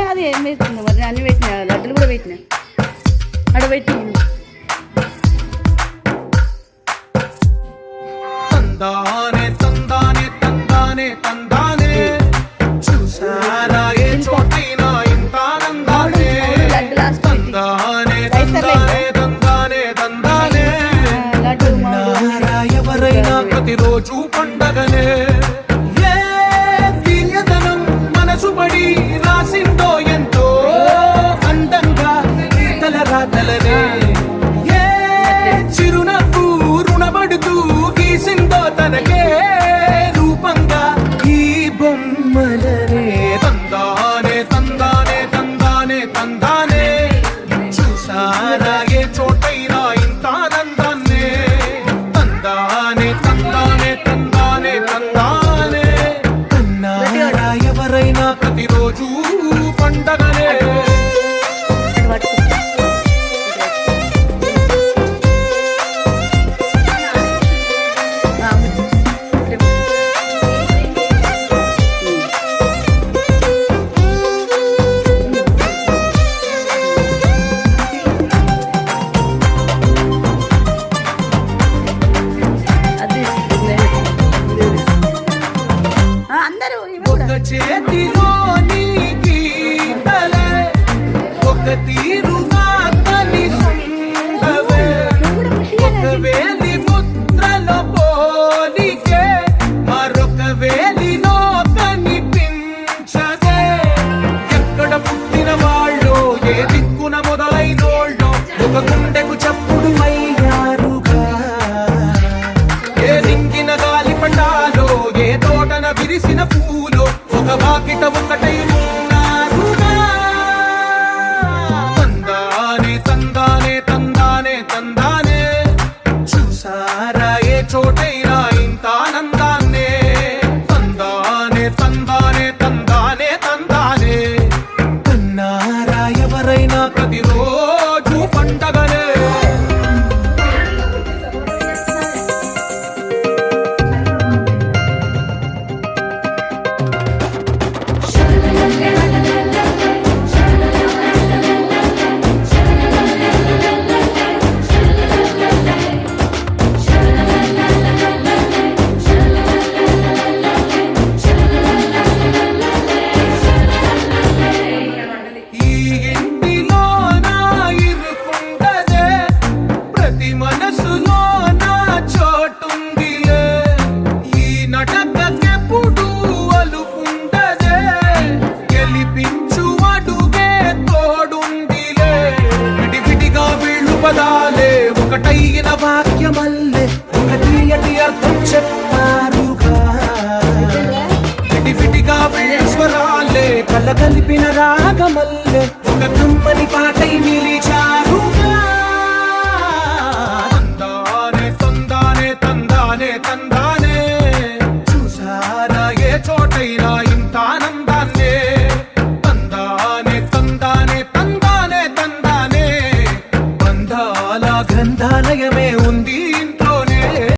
అది ఏం వేస్తుంది మరి అన్ని పెట్టినా లడ్డులు కూడా పెట్టినా అడబెట్టి తందానే తందానే తందానే తందానే చూసారా ఏ చోటైనా ఇంత ఆనందానే తందానే తందానే తందానే తందానే నారా ఎవరైనా ప్రతిరోజు పండగనే ఏ తీయదనం మనసు పడి రాసిందో ఎంతో అందంగా గీతల రాతలనే ఏ చిరునవ్వు రుణపడుతూ గీసిందో తనకే రూపంగా ఈ బొమ్మలనే తందానే తందానే తందానే తందానే చూసారా ఏ చోటైనా ఇంత ఆనందాన్నే తందానే తందానే తందానే తందానే అన్నారా ఎవరైనా ప్రతిరోజు పండగనే ఒక చేతిలో నీ గీతలే ఒక తీరుగా కలిసుండవే ఒక వేలి ముద్రలో పోలికే మరొక వేలిలో కనిపించదే ఎక్కడ పుట్టిన వాళ్ళు ఏ దిక్కున మొదలైనోళ్ళు ఒక గుండెకు చప్పుడు అయ్యారుగా ఏ దింగిన గాలి పటాలో ఏ తోటన విరిసిన పూలో ఒక వాకిట ఒకటై ఉన్నారుగా తందానే తందానే తందానే తందానే చూసారా ఏ చోటైనా ఇంత ఆనందాన్నే తందానే తందానే తందానే తందానే కన్నారా ఎవరైనా ప్రతిరోజు పండగనే ఈ ఇంటిలో నా ఇరుకుండదే ప్రతి మనసులో నా చోటుందిలే ఈ నటకెప్పుడు అలుకుండదే గెలిపించు అడుగే తోడుందిలే విడివిడిగా వీళ్ళు పదాలే ఒకటైన వాక్యమల్లే ఒక తీయటి అర్థం చెప్పారుగా విడివిడిగా వీళ్ళు స్వరాలే కలగలిపిన రాగమల్లే ఒక కమ్మని పాటై నిలిచా